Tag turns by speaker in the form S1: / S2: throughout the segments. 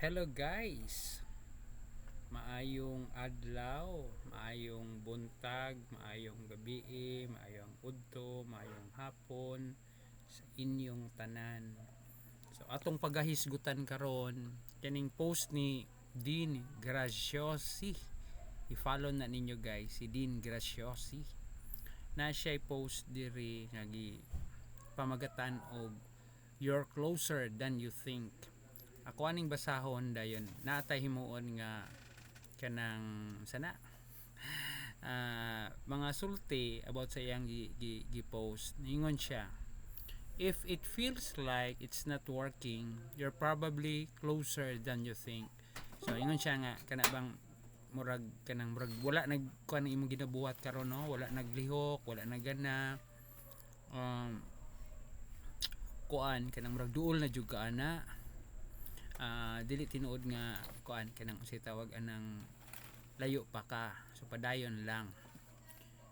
S1: Hello guys, maayong adlaw, maayong buntag, maayong gabi, maayong udto, maayong hapon sa inyong tanan. So atong pagahisgutan karon kaning post ni Dean Graciosi. I-follow na ninyo guys si Dean Graciosi. Na siya post diri nga gi pamagatan og you're closer than you think. Ako aning basahon dayon natay himuon nga kanang sana mga sulti about sa iyang gi-post. Ningon siya, if it feels like it's not working, you're probably closer than you think. So ingon siya nga kana bang murag kanang murag wala nag kuan imong ginabuhat karon, no, wala naglihok, wala nagana, kuan kanang murag duol na jud ka ana. Dili tinuod nga kuan kanang usay tawag anang layo pa ka, so padayon lang.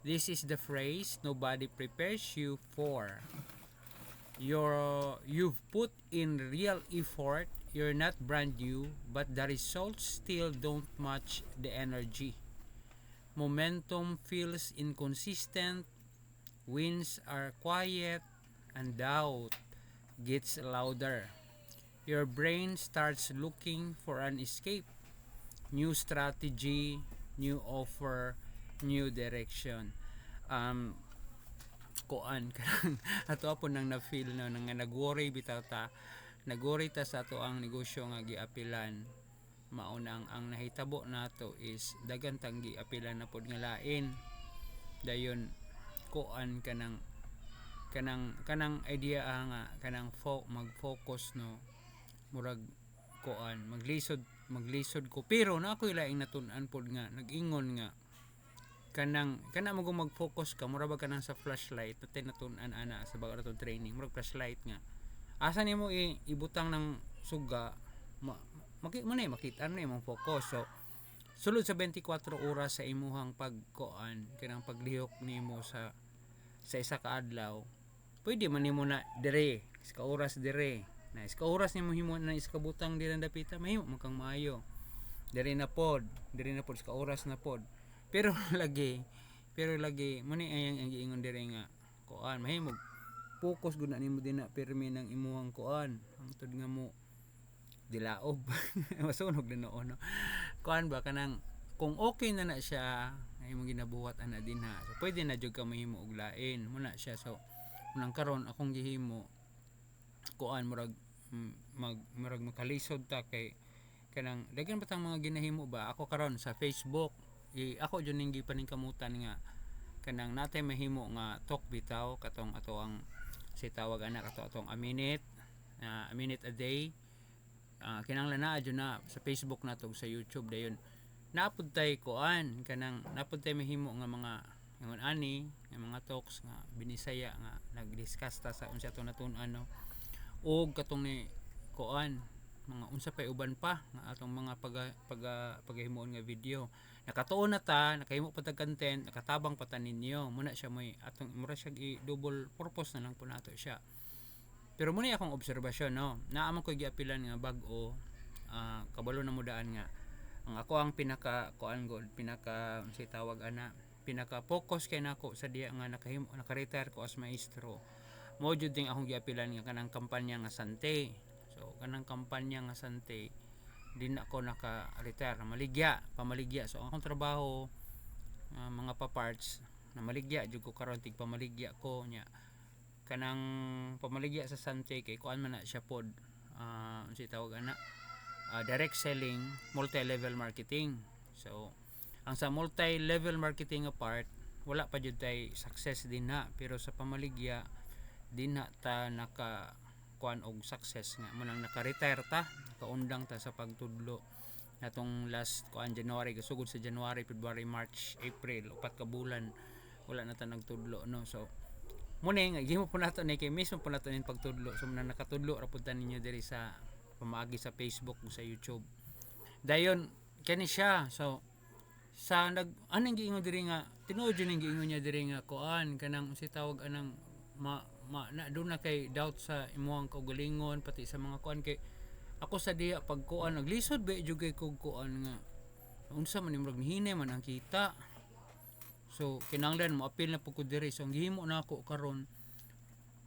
S1: This is the phrase nobody prepares you for. You've put in real effort, you're not brand new, but the results still don't match the energy. Momentum feels inconsistent, wins are quiet, and doubt gets louder. Your brain starts looking for an escape, new strategy, new offer, new direction. Kuan karang ato po nang na-feel no nga nag-worry bitaw ta. Nag-worry ta sa ato ang negosyo nga giapilan. Mauna ang nahitabo nato is dagan tang giapilan na pod nga lain. Dayon kuan kanang idea nga kanang mag-focus, no, murag kuan maglisod ko, pero na ako laing natun-an pod nga nag-ingon nga kana mo mag-focus ka mura ba kanang sa flashlight natin natun-an ana sa bago natong training, murag flashlight nga asa nimo ibutang ng suga makita na imong focus. So sulod sa 24 oras sa imuhang pagkuan kanang paglihok nimo sa isa ka adlaw, pwede man nimo na dire iska oras dire na iska oras nimo himo na iska butang dire dapita mahimo man kang maayo dire na pod iska oras na pod. pero lagi muni ang giingon dire nga kuan mahimo focus gud na nimo dinha pirmi ng imuhang kuan hangtod nga mo dilaob masunog na noon, no? Kuan ba kanang kung okay na siya ay imong ginabuhat ana dinha, so pwede na jud ka mahimo og lain muna siya. So nang karon akong gihimo kuan murag makalisod ta kay kanang daghan batang mga ginahimo ba ako karon sa Facebook. Ako jud ning gipaningkamutan nga kanang natay mahimo nga talk bitaw katong ato ang si tawag anak ato atong a minute a day. Kinahanglan na jud na sa Facebook nato sa YouTube dayon napud tay kuan kanang napud tay mahimo nga mga ingon ani nga mga talks nga binisaya nga nagdiscuss ta sa unsa to natun-an, no, og katong ni kuan mga unsa pay uban pa nga atong mga pagahimuon nga video nakatuon na ta nakahimo pa tag content nakatabang pa ta ninyo muna siya moy atong mura siya i-double purpose na lang po nato siya. Pero muna akong obserbasyon, no, naamang ko giapilan nga bag-o kabalo na mudaan nga ang ako ang pinaka kuan god pinaka si tawag ana pinaka focus kay nako sa diya nga naka-retire ko as maestro mo jud ding akong giapilan nga kanang kampanya nga Sante. So kanang kampanya nga Sante din ako naka-retire pamaligya. So akong trabaho mga pa-parts na maligya jud ko karon tig pamaligya ko nya kanang pamaligya sa Sante kay kuan man na siya pod si tawag ana direct selling, multi-level marketing. So ang sa multi-level marketing part wala pa jud tay success din na, pero sa pamaligya din na ta naka kuan og success nga munang naka-retire ta kaundang ta sa pagtudlo natong last kuan January gasugod sa January, February, March, April upat ka bulan wala na ta nagtudlo, no. So muna nga gihimo po nato ni kay mismo po nato ning pagtudlo, so munang nakatudlo ra pud ta ninyo diri sa pamaagi sa Facebook o sa YouTube dayon kani siya. So sa anong giingon diri nga tinuod yun ang giingon niya diri nga kuan kanang si tawag anang na doon na kay doubt sa imuhang kaugalingon pati sa mga kuan kay ako sa diha pag kuan naglisod ba jugay kog kuan nga unsa man imong hinay man ang kita. So kinahanglan mo apil na pud ko diri. So ang gihimo na ako karon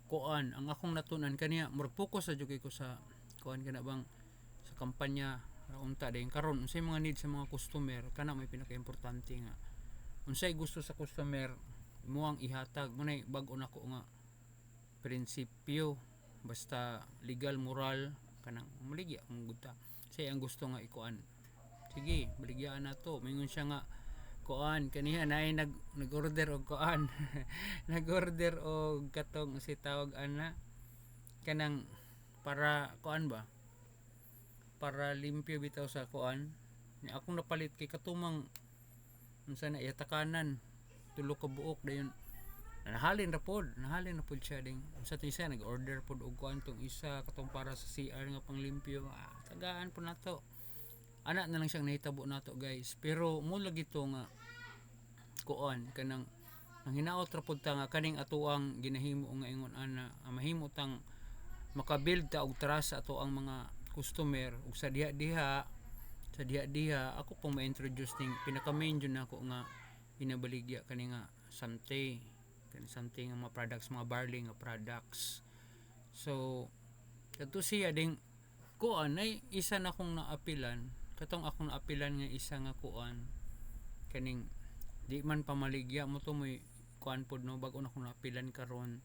S1: kuan ang akong natunan kaniya murag focus sa jugay ko sa kuan kana bang sa kampanya unta dayon karon unsay mga need sa mga customer kana may pinaka-importante nga unsay gusto sa customer mo ang ihatag mo nay bag-o nako nga prinsipyo basta legal moral kanang maligya kung guta say ang gusto nga ikuan sige baligyaan na to mingon siya nga kuan kaniya nay nag-order og kuan nag-order og katong si tawag ana kanang para kuan ba para limpyo bitaw sa kuan ni akong napalit kay katumang unsa na yatakanan tulo ka buok dayon nahalin na pod siya ding sa isa nag-order pod og kuan tong isa katong para sa CR nga panglimpyo tagaan po nato ana na lang siyang nahitabo nato guys pero mo lagi to nga kuan kanang ang hinaot ra pod ta nga kaning atuang ginahimo nga ingon ana mahimo tang makabuild ta og trust sa ato ang mga customer ug sa diha ako pong ma-introduce ning pinaka main jud nako nga pinabaligya kani nga something nga mga products mga barley nga products so kadto siya ding kuan ay isa na akong naapilan katong akong naapilan nga isa nga kuan kaning di man pamaligya mo to may kuan pod no bag-o na akong naapilan karon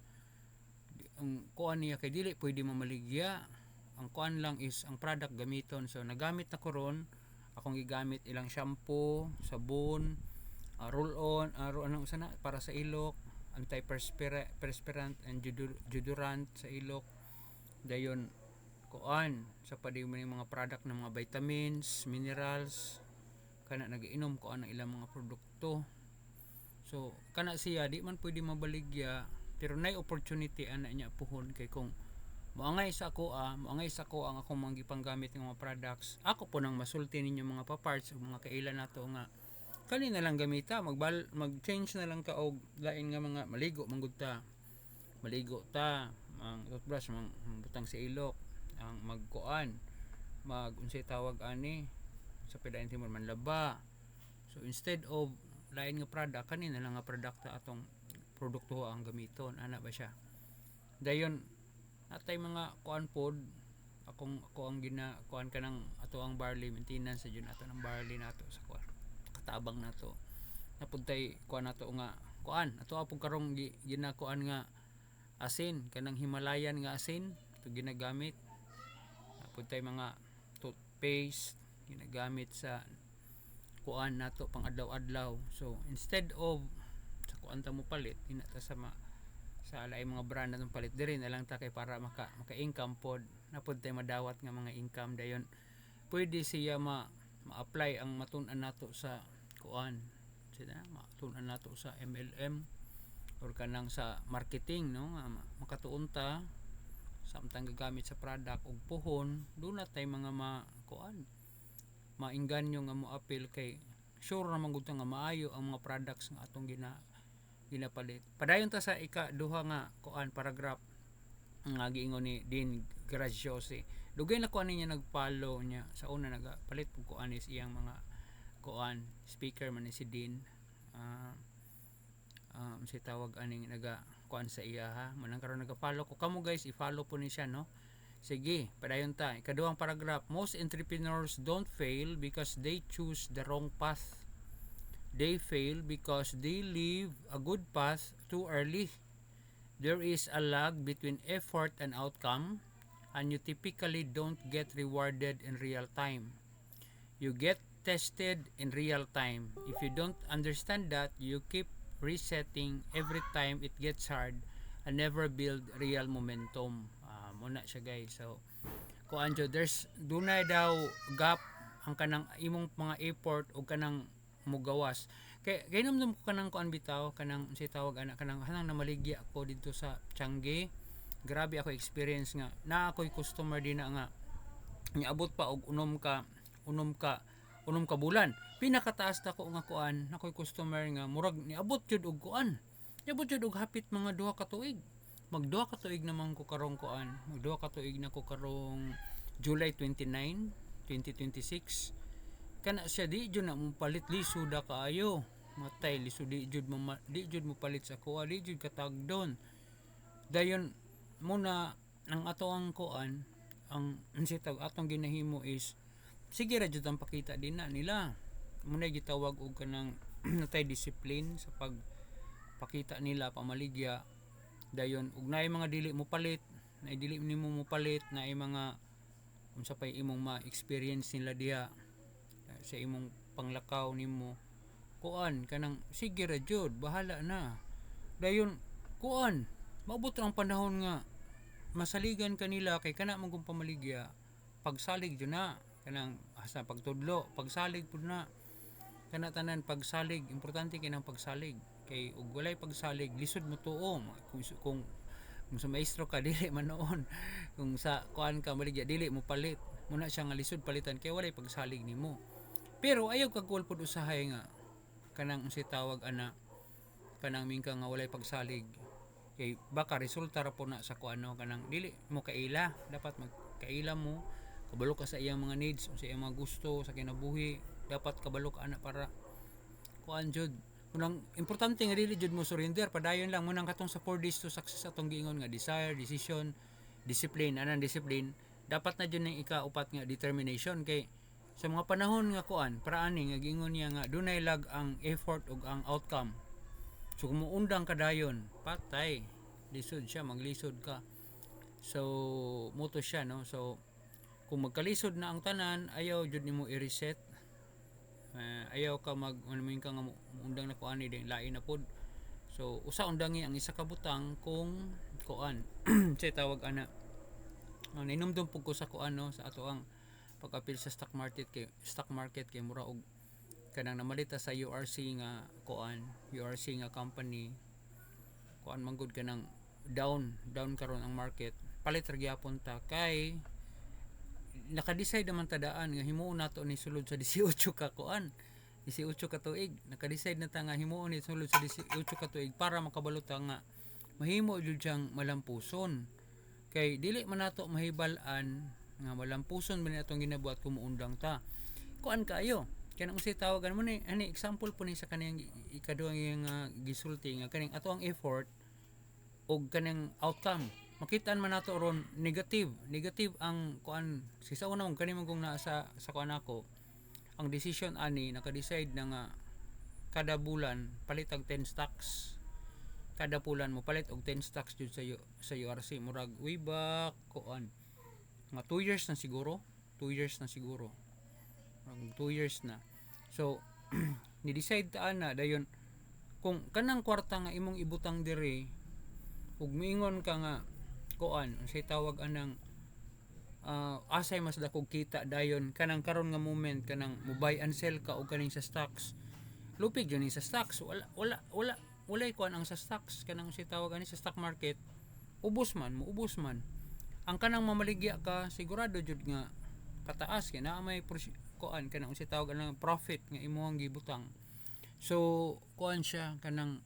S1: ang kuan niya kay dili pwede mamaligya ang kuan lang is ang product gamiton so nagamit na ko ron akong gigamit ilang shampoo sabon roll on anong sana para sa ilok anti-perspirant and deodorant sa ilok dayon kuan sa padi mga product ng mga vitamins minerals kana nagiinom ko ang ilang mga produkto so kana siya di man pwede mabaligya pero nay opportunity ana niya puhon kay kung moangay sa ako ang akong mga gipanggamit ng mga products ako po nang masulti ninyo mga pa-parts o mga kailan nato nga kani na lang gamita mag-change na lang ka og lain nga mga maligo ta ang toothbrush butang sa ilok ang magkuan unsay tawag ani sa pedain timor manlaba so instead of lain nga product kani na lang nga product ta atong produkto ang gamiton ana ba siya dayon natay mga kuan pod ako ang kuan kanang ato ang barley maintenance sa jud ato ng barley nato sa kuan katabang nato napuntay kuan nato nga kuan ato apong karong ginakuan nga asin kanang Himalayan nga asin ito ginagamit napuntay mga toothpaste ginagamit sa kuan nato pang adlaw-adlaw so instead of sa kuan ta mo palit inata sa alay mga brand natong palit diri na lang ta kay para maka-income pod napuntay madawat nga mga income dayon pwede siya ma-apply ang matun-an nato sa kuan sila matun-an nato sa MLM or kanang sa marketing no nga makatuon ta samtang gagamit sa product og puhon doon na tay mga kuan maingganyo nga mo appeal kay sure naman gud nga maayo ang mga products nga atong ginapalit padayon ta sa ika-duha nga kuan paragraph nga giingon ni Dean Graziosi dugay na kuan niya nag-follow niya sa una nagapalit pug kuan is iyang mga kuan speaker man ni si Dean si tawag aning naga kuan sa iya ha manang karon naga-follow ko kamo guys i-follow po ni siya no sige padayon ta ikaduhang paragraph most entrepreneurs don't fail because they choose the wrong path they fail because they leave a good path too early there is a lag between effort and outcome and you typically don't get rewarded in real time you get tested in real time if you don't understand that you keep resetting every time it gets hard and never build real momentum muna siya guys so kuan jo there's dunay daw gap ang kanang imong mga effort o kanang mugawas kay namdam ko kanang kuan bitaw kanang si tawag ana kanang namaligya ako dito sa Changi grabe ako experience nga na ako'y customer din na nga niabot pa og unom ka bulan pinakataas ta ko nga kuan nakoy customer nga murag niabot jud og kuan niabot jud og hapit mga 2 ka tuig mag 2 ka tuig naman ko karong kuan mag 2 ka tuig na ko karong July 29, 2026. Kana siya di jud na mo palit lisod kaayo. Matay lisod di jud mo palit sa kuha, di jud katagdon. Dayon muna ang ato ang kuan, ang sitag atong ginahimo is sige ra jud ang pakita din na nila. Muna gitawag og kanang natay discipline sa pagpakita nila pamaligya. Dayon ug naay mga dili mo palit, naay dili nimo mo palit, naay mga unsa pay imong ma-experience nila diha sa imong panglakaw nimo. Kuan kanang sige ra jud, bahala na. Dayon kuan, maabot ang panahon nga masaligan kanila kay kana man kung pamaligya. Pagsalig jud na kanang asa pagtudlo, pagsalig pud na. Kana tanan pagsalig, importante kay nang pagsalig. Kay ug walay pagsalig, lisod mo tuo. Kung sa maestro ka dili man noon. Kung sa kuan ka maligya dili mo palit. Muna siya nga lisod palitan kay walay pagsalig nimo. Pero ayaw kag pud usahay nga kanang si tawag ana kanang mingka nga walay pagsalig. Kay baka resulta ra po na sa kuano kanang dili mo kaila, dapat magkaila mo, kabalo ka sa iyang mga needs, sa iyang mga gusto sa kinabuhi, dapat kabalo ka ana para kuan jud. Munang importante nga dili jud mo surrender, padayon lang munang katong sa 4 days to success atong giingon nga desire, decision, discipline, anang discipline, dapat na jud ning ikaupat nga determination. Kay sa mga panahon nga kuan para ani nga giingon niya nga dunay lag ang effort ug ang outcome. So kung muundang ka dayon, patay, lisod siya, maglisod ka. So moto siya no. So kung magkalisod na ang tanan, ayaw jud nimo i-reset. Ayaw ka manumin ka nga undang na kuan ni lain na pod. So usa undangi ang isa ka butang kung kuan say tawag ana. Ninumdum pug ko sa kuan no, sa ato ang pag-apil sa stock market kay mura og kanang namalita sa URC nga kuan, URC nga company kuan manggod kanang down karon ang market, palit ra gyapon ta kay naka-decide naman ta daan nga himuon nato ni sulod sa 18 ka kuan, 18 ka tuig, naka-decide na ta nga himuon ni sulod sa 18 ka tuig para makabalo ta nga mahimo jud siyang malampuson. Kay dili man nato mahibal-an nga malampuson man atong ginabuhat kung muundang ta. Kuan kaayo kanang usay tawagan mo ni ani example po ni sa kanang ikaduhang nga gisulti nga kaning ato ang effort og kanang outcome makitaan man nato ron negative ang kuan sa una kung kanimo kung naa sa kuan ako ang decision ani naka-decide na nga kada bulan palit og 10 stocks, kada bulan mo palit og 10 stocks jud sa URC murag way back kuan nga 2 years na siguro 2 years na. So ni-decide ta na dayon kung kanang kwarta nga imong ibutang dire ug miingon ka nga kuan say tawag anang asay mas dakog kita dayon kanang karon nga moment kanang mo buy and sell ka og kaning sa stocks, lupig yun sa stocks, walay kuan ang sa stocks kanang say tawag ani sa stock market ubos man ang kanang mamaligya ka sigurado jud nga pataas kay naa may kuan kanang si tawag anang profit nga imong gibutang. So kuan siya kanang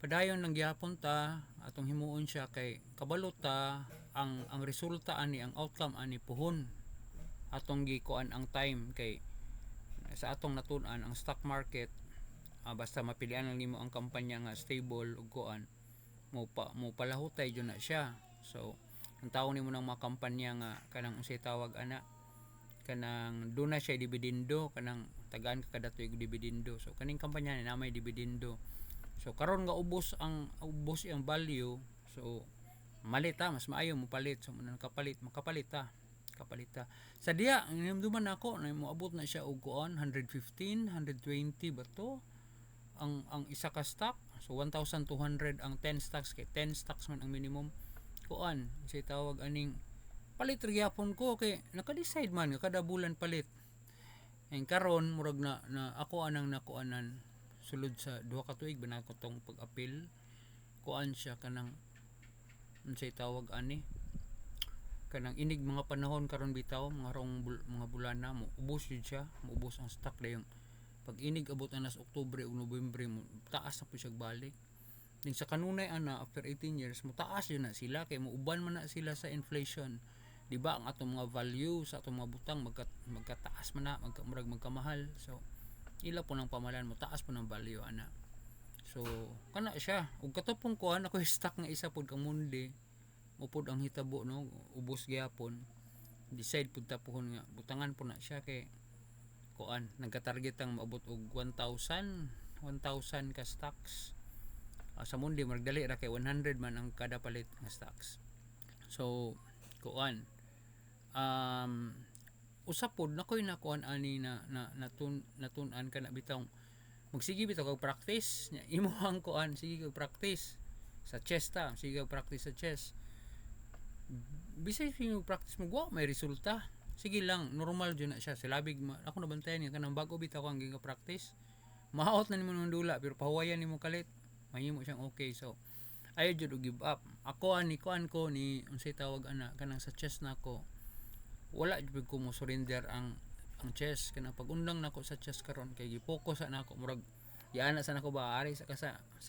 S1: padayon lang gyapon ta atong himuon siya kay kabalo ta ang resulta ani ang outcome ani puhon atong gikuan ang time kay sa atong natun-an ang stock market basta mapilian lang nimo ang kampanya nga stable ug kuan mo palahutay jud na siya. So ang tawo nimo ng mga kampanya nga kanang unsay tawag ana kanang duna siya dividendo kanang tagaan ka kada tuig dividendo. So kaning kampanya ni na may dividendo. So karon nga ubos ang value, so malita mas maayo mo palit. So muna makapalit ta sa diya ang hinumduman nako na moabot na siya og kuan 115 120 ba to ang isa ka stock. So 1,200 ang 10 stocks kay 10 stocks man ang minimum kuan say tawag aning palit ra gyapon ko kay naka-decide man nga kada bulan palit. Ang karon murag na ako anang nakuanan sulod sa duha ka tuig ba ko tong pag-apil kuan siya kanang unsay tawag ani kanang inig mga panahon karon bitaw mga rong mga bulan na mo ubos jud siya, maubos ang stock dayon pag inig abot na sa Oktubre ug Nobyembre mo taas na po siya balik. Din sa kanunay ana after 18 years mo taas yun na sila kay mo uban man na sila sa inflation. di ba ang atong mga value sa atong mga butang magkataas man na magkamahal, so ila po ng pamalan mo taas po ng value ana. So kana siya ug katupong kuan ako stock nga isa pod kang mundi upod ang hitabo no ubos gyapon, decide pud ta pohon nga butangan po na siya kay kuan nagka-target ang maabot og 1,000 ka stocks. Sa mundi magdali ra kay 100 man ang kada palit nga stocks. So kuan usa pod nakoy nakuan ani natun-an ka na bitong magsige bitaw kag practice imo ang kuan, sige kag practice sa chess ta, sige kag practice sa chess. Bisay mo practice mo wa may resulta, sige lang normal jud na siya silabig ako nabantayan niya kanang bago bitaw kang giga practice mahaot na nimo ng dula pero pahuwayan nimo kalit mahimo siyang okay. So ayaw jud og give up. Ako ani kuan ko ni unsay tawag ana kanang sa chess nako wala jud ko mo surrender ang chess kanang pag-undang nako sa chess karon kay gi-focus na ako murag giana sa nako ba ari sa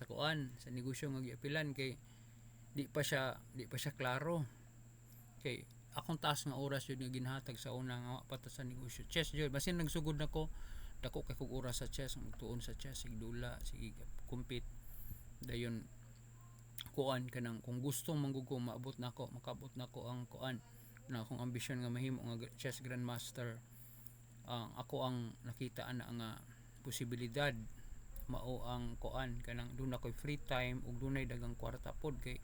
S1: kuan sa negosyo nga giapilan kay di pa siya klaro kay akong taas nga oras yun nga ginhatag sa una nga pata sa negosyo chess jud basin nagsugod nako dako kay kog oras sa chess magtuon sa chess sig dula sige compete dayon kuan kanang kung gusto manggug ko maabot nako makabot nako ang kuan na akong ambisyon nga mahimo nga chess grandmaster. Ako ang nakita ana nga posibilidad mao ang kuan kanang doon ako'y free time ug dunay dagang kwarta pod kay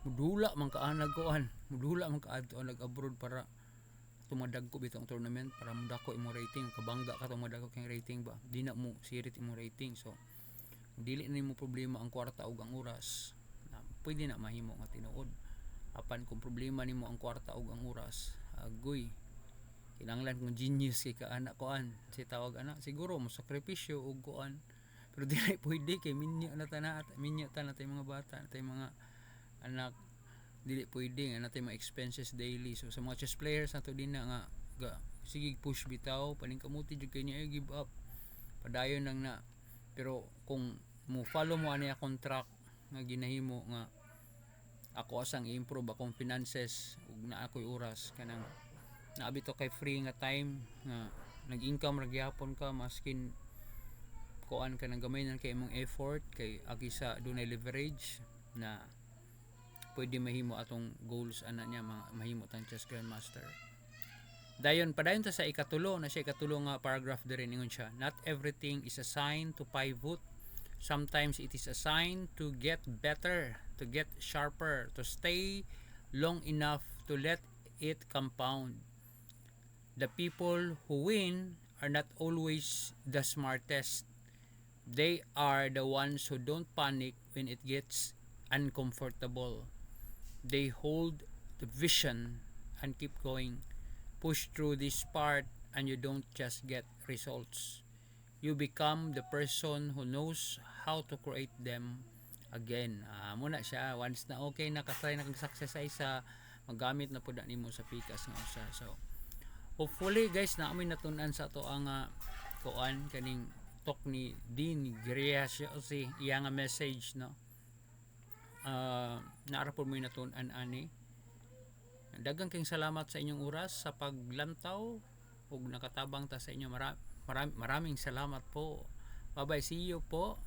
S1: mudula man kaanag kuan mudula man kaadto nag-abroad para tumadag ko bitong tournament para mudako imo rating kabangga ka tumadako kay rating ba di na mo sirit imo rating. So dili na mo problema ang kwarta ug ang oras na pwede na mahimo nga tinuod apan kung problema nimo ang kwarta ug ang oras agoy kinahanglan kung genius kay ka anak kuan si tawag ana siguro mo sakripisyo ug kuan pero dili pwede kay minyo na natay mga bata natay mga anak dili pwede nga natay mga expenses daily. So sa mga chess players nato din na nga sige push bitaw paning kamuti jud kay niya give up padayon lang na pero kung mo follow mo ani akong track nga ginahimo nga ako asang i-improve akong finances ug na ako'y oras kanang naabi to kay free nga time nga nag-income ra gyapon ka maskin kuan ka nang gamay nang kay imong effort kay agi sa dunay leverage na pwede mahimo atong goals ana niya mahimo tang chess grandmaster. Dayon padayon ta sa ikatulo na siya ikatulo nga paragraph diri ningon siya not everything is a sign to pivot. Sometimes it is a sign to get better, to get sharper, to stay long enough to let it compound. The people who win are not always the smartest. They are the ones who don't panic when it gets uncomfortable. They hold the vision and keep going. Push through this part and you don't just get results. You become the person who knows how to create them again. Muna siya once na okay nakatry na kag success sa isa magamit na pud nimo sa pikas nga usa. So hopefully guys na amoy natun-an sa to ang kuan kaning talk ni Dean Graziosi iya nga message no. Naara pud mo natun-an ani. Daghang kayong salamat sa inyong oras sa paglantaw ug nakatabang ta sa inyo maraming salamat po. Bye bye, see you po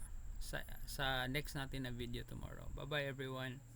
S1: sa next natin na video tomorrow. Bye bye everyone.